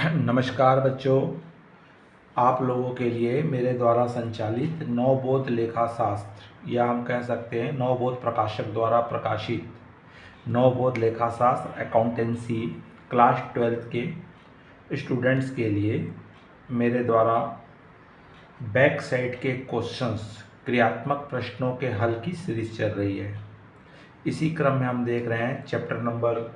नमस्कार बच्चों, आप लोगों के लिए मेरे द्वारा संचालित नवबोध लेखा शास्त्र या हम कह सकते हैं नवबोध प्रकाशक द्वारा प्रकाशित नवबोध लेखा शास्त्र अकाउंटेंसी क्लास 12th के स्टूडेंट्स के लिए मेरे द्वारा बैक साइड के क्वेश्चंस क्रियात्मक प्रश्नों के हल की सीरीज चल रही है। इसी क्रम में हम देख रहे हैं चैप्टर नंबर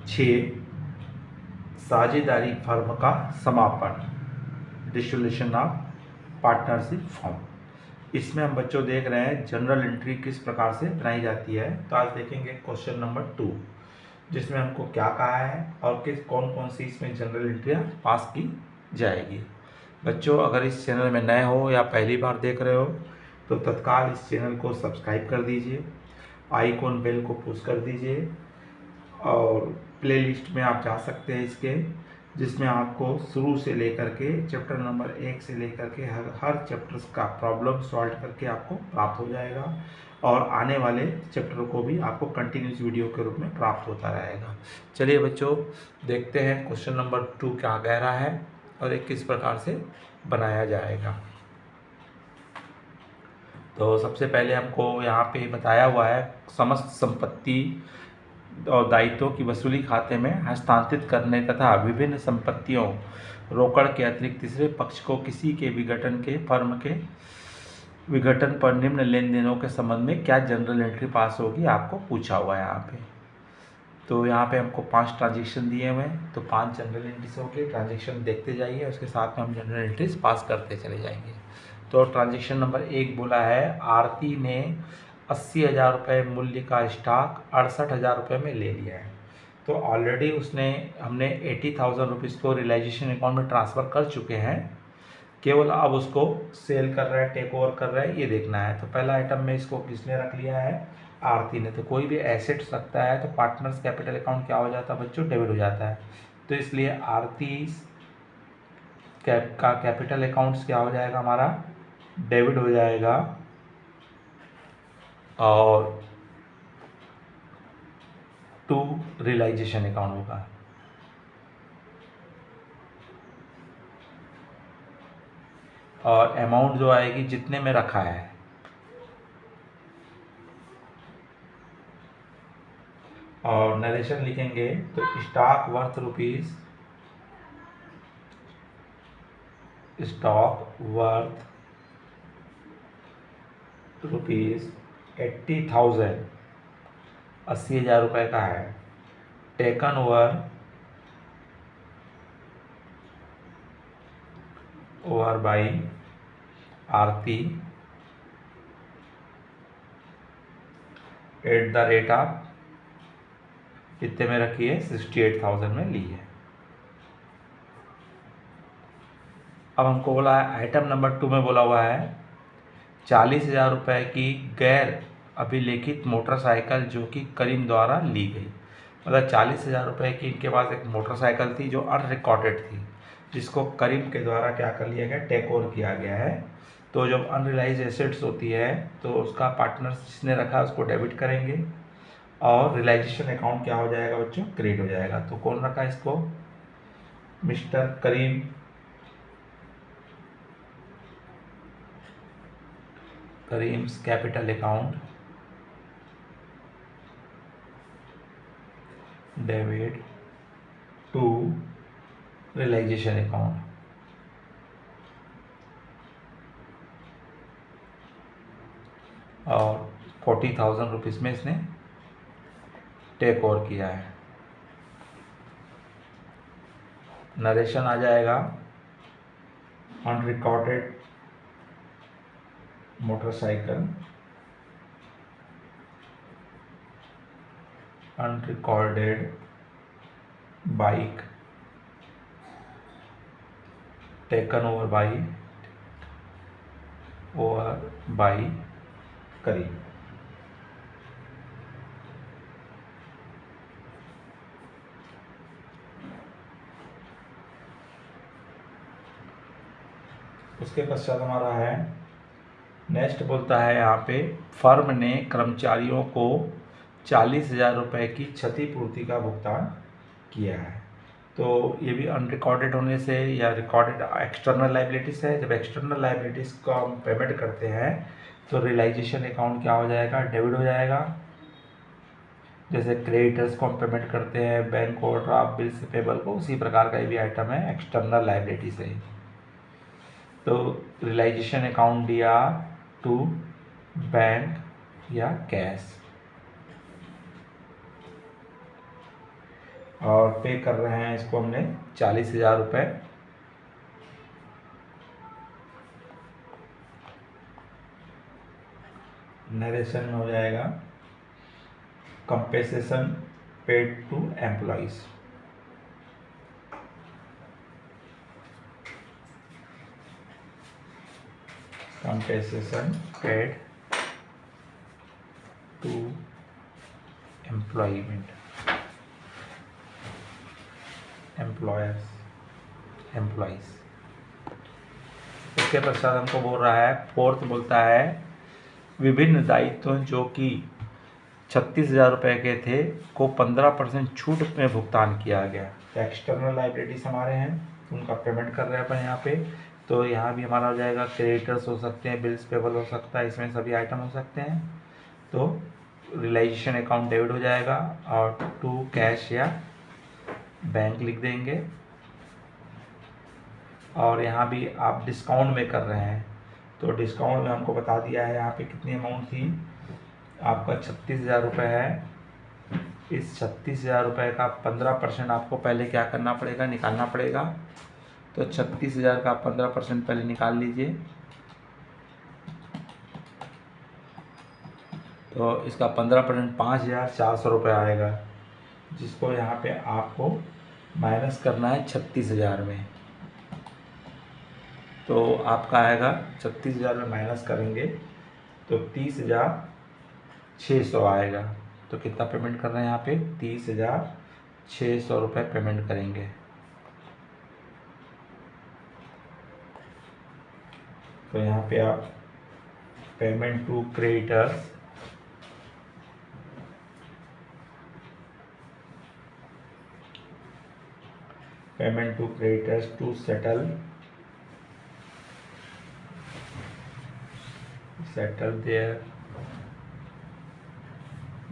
6 साझेदारी फर्म का समापन, डिसोल्यूशन ऑफ पार्टनरशिप फर्म। इसमें हम बच्चों देख रहे हैं जनरल एंट्री किस प्रकार से बनाई जाती है। तो आज देखेंगे क्वेश्चन नंबर 2, जिसमें हमको क्या कहा है और किस कौन कौन सी इसमें जनरल एंट्रियाँ पास की जाएगी। बच्चों, अगर इस चैनल में नए हो या पहली बार देख रहे हो तो तत्काल इस चैनल को सब्सक्राइब कर दीजिए, आइकॉन बेल को पुश कर दीजिए और प्लेलिस्ट में आप जा सकते हैं इसके, जिसमें आपको शुरू से लेकर के चैप्टर नंबर 1 से लेकर के हर चैप्टर्स का प्रॉब्लम सॉल्व करके आपको प्राप्त हो जाएगा और आने वाले चैप्टर को भी आपको कंटिन्यूस वीडियो के रूप में प्राप्त होता रहेगा। चलिए बच्चों, देखते हैं क्वेश्चन नंबर 2 क्या कह रहा है और एक किस प्रकार से बनाया जाएगा। तो सबसे पहले हमको यहाँ पे बताया हुआ है समस्त संपत्ति और दायित्वों की वसूली खाते में हस्तांतरित करने तथा विभिन्न संपत्तियों रोकड़ के अतिरिक्त तीसरे पक्ष को किसी के विघटन के फर्म के विघटन पर निम्न लेन देनों के संबंध में क्या जनरल एंट्री पास होगी, आपको पूछा हुआ है यहाँ पे। तो यहाँ पे हमको 5 ट्रांजेक्शन दिए हुए हैं, तो 5 जनरल एंट्रीज होगी। ट्रांजेक्शन देखते जाइए, उसके साथ में हम जनरल एंट्रीज पास करते चले जाएंगे। तो ट्रांजेक्शन नंबर 1 बोला है आरती ने 80,000 रुपये मूल्य का स्टॉक 68,000 रुपये में ले लिया है। तो ऑलरेडी हमने 80,000 रुपीज़ को रियलाइजेशन अकाउंट में ट्रांसफ़र कर चुके हैं, केवल अब उसको सेल कर रहा है, टेक ओवर कर रहा है, ये देखना है। तो पहला आइटम में इसको किसने रख लिया है, आरती ने। तो कोई भी एसेट्स रखता है तो पार्टनर्स कैपिटल अकाउंट क्या हो जाता है बच्चों, डेबिट हो जाता है। तो इसलिए आरती का कैपिटल अकाउंट्स क्या हो जाएगा, हमारा डेबिट हो जाएगा और टू रियलाइजेशन अकाउंट होगा। और अमाउंट जो आएगी जितने में रखा है, और नरेशन लिखेंगे तो stock worth rupees, stock worth rupees 80,000, 80,000 रुपये का है। Taken over by Aarti at the rate of कितने में रखी है, 68,000 में ली है। अब हमको बोला है आइटम नंबर 2 में बोला हुआ है 40,000 रुपये की गैर अभिलेखित मोटरसाइकिल जो कि करीम द्वारा ली गई। मतलब 40,000 रुपये की इनके पास एक मोटरसाइकिल थी जो अनरिकॉर्डेड थी, जिसको करीम के द्वारा क्या कर लिया गया, टेक ओवर किया गया है। तो जब अनरियलाइज एसेट्स होती है तो उसका पार्टनर जिसने रखा उसको डेबिट करेंगे और रियलाइजेशन अकाउंट क्या हो जाएगा बच्चों, क्रेडिट हो जाएगा। तो कौन रखा इसको, mister Karim, Karim's capital account debit to realisation account. और 40,000 रुपीज़ में इसने टेक ओवर किया है। नरेशन आ जाएगा unrecorded motorcycle, unrecorded bike taken over by Karim. उसके पश्चात हमारा है नेक्स्ट, बोलता है यहाँ पे फर्म ने कर्मचारियों को 40,000 रुपये की क्षतिपूर्ति का भुगतान किया है। तो ये भी अनरिकॉर्डेड होने से या रिकॉर्डेड एक्सटर्नल लाइबिलिटीज़ है। जब एक्सटर्नल लाइबिलिटीज़ को हम पेमेंट करते हैं तो रियलाइजेशन अकाउंट क्या हो जाएगा, डेबिट हो जाएगा। जैसे क्रेडिटर्स को हम पेमेंट करते हैं बैंक को, ड्राफ्ट बिल से पेबल को, उसी प्रकार का ये भी आइटम है, एक्सटर्नल लाइबिलिटी से। तो रियलाइजेशन अकाउंट दिया टू बैंक या कैश, और पे कर रहे हैं इसको हमने 40,000 रुपये। नरेशन में हो जाएगा compensation paid to employees. Compensation paid to employment employees. इसके पश्चात हमको बोल रहा है, फोर्थ बोलता है विभिन्न दायित्व जो कि 36,000 रुपये के थे को 15% छूट में भुगतान किया गया। तो एक्सटर्नल लाइबिलिटीज हमारे हैं, उनका पेमेंट कर रहे हैं अपन यहाँ पे। तो यहाँ भी हमारा हो जाएगा क्रेडिटर्स हो सकते हैं, बिल्स पेबल हो सकता है, इसमें सभी आइटम हो सकते हैं। तो रियलाइजेशन अकाउंट डेबिट हो जाएगा और टू कैश या बैंक लिख देंगे। और यहाँ भी आप डिस्काउंट में कर रहे हैं तो डिस्काउंट में हमको बता दिया है यहाँ पे कितनी अमाउंट थी, आपका 36,000 रुपये है। इस 36,000 रुपये का 15% आपको पहले क्या करना पड़ेगा, निकालना पड़ेगा। तो 36,000 का 15% पहले निकाल लीजिए। तो इसका 15% 5,400 रुपये आएगा, जिसको यहाँ पे आपको माइनस करना है 36,000 में। तो आपका आएगा 36,000 में माइनस करेंगे तो 30,600 आएगा। तो कितना पेमेंट कर रहे हैं यहाँ पे, 30,600 रुपये पेमेंट करेंगे। तो यहाँ पे आप payment to creditors, to settle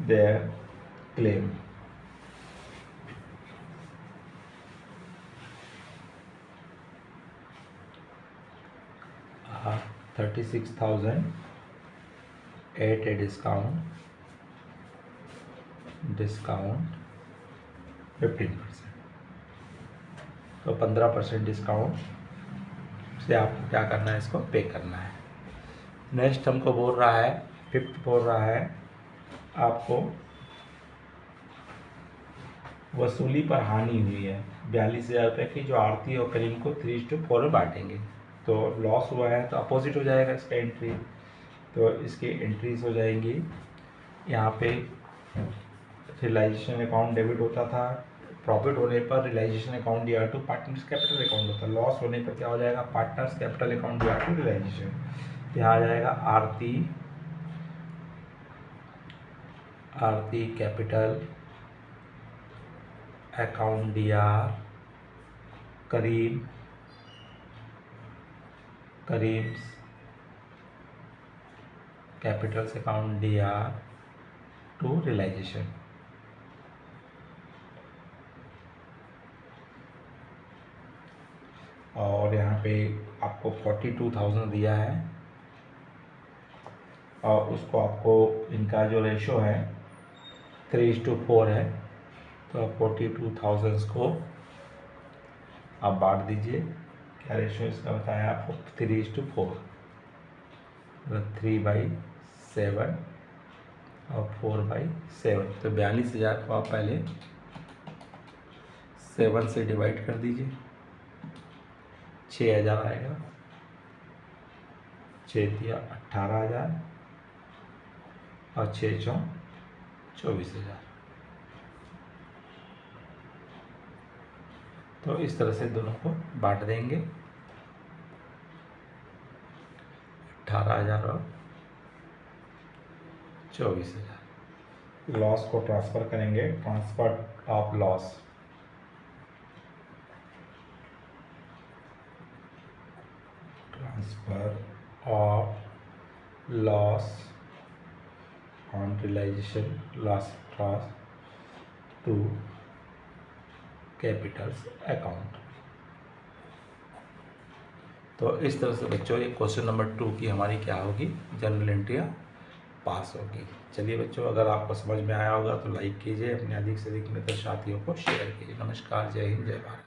their claim। 36,000 at a discount 15%। तो 15% डिस्काउंट से आपको क्या करना है, इसको पे करना है। नेक्स्ट हमको बोल रहा है, फिफ्थ बोल रहा है आपको वसूली पर हानि हुई है 42,000 रुपये की, जो आरती और करीम को 3:4 में बांटेंगे। तो लॉस हुआ है तो अपोजिट हो जाएगा इसका एंट्री। तो इसकी एंट्रीज हो जाएंगी, यहाँ पे रियलाइजेशन अकाउंट डेबिट होता था, प्रॉफिट होने पर रियलाइजेशन अकाउंट दिया टू पार्टनर्स कैपिटल अकाउंट होता है, लॉस होने पर क्या हो जाएगा, पार्टनर्स कैपिटल अकाउंट दिया टू रियलाइजेशन। यहाँ आ जाएगा Aarti capital account DR Karim's capitals account DR to realisation. और यहाँ पे आपको 42,000 दिया है और उसको आपको इनका जो रेशो है 3:4 है। तो 42,000 को आप बांट दीजिए। क्या रेशो इसका बताया आपको, 3:4, 3/7 और 4/7। तो 42,000 को आप पहले 7 से डिवाइड कर दीजिए, 6,000 आएगा, 6×3 18,000 और 6×4 24,000। तो इस तरह से दोनों को बांट देंगे, 18,000 और 24,000। लॉस को ट्रांसफ़र करेंगे, transfer of loss transfer of loss on realisation loss to capitals account. तो इस तरह से बच्चों ये क्वेश्चन नंबर 2 की हमारी क्या होगी, जनरल एंट्रियाँ पास होगी। चलिए बच्चों, अगर आपको समझ में आया होगा तो लाइक कीजिए, अपने अधिक से अधिक मित्र साथियों को शेयर कीजिए। नमस्कार, जय हिंद, जय भारत।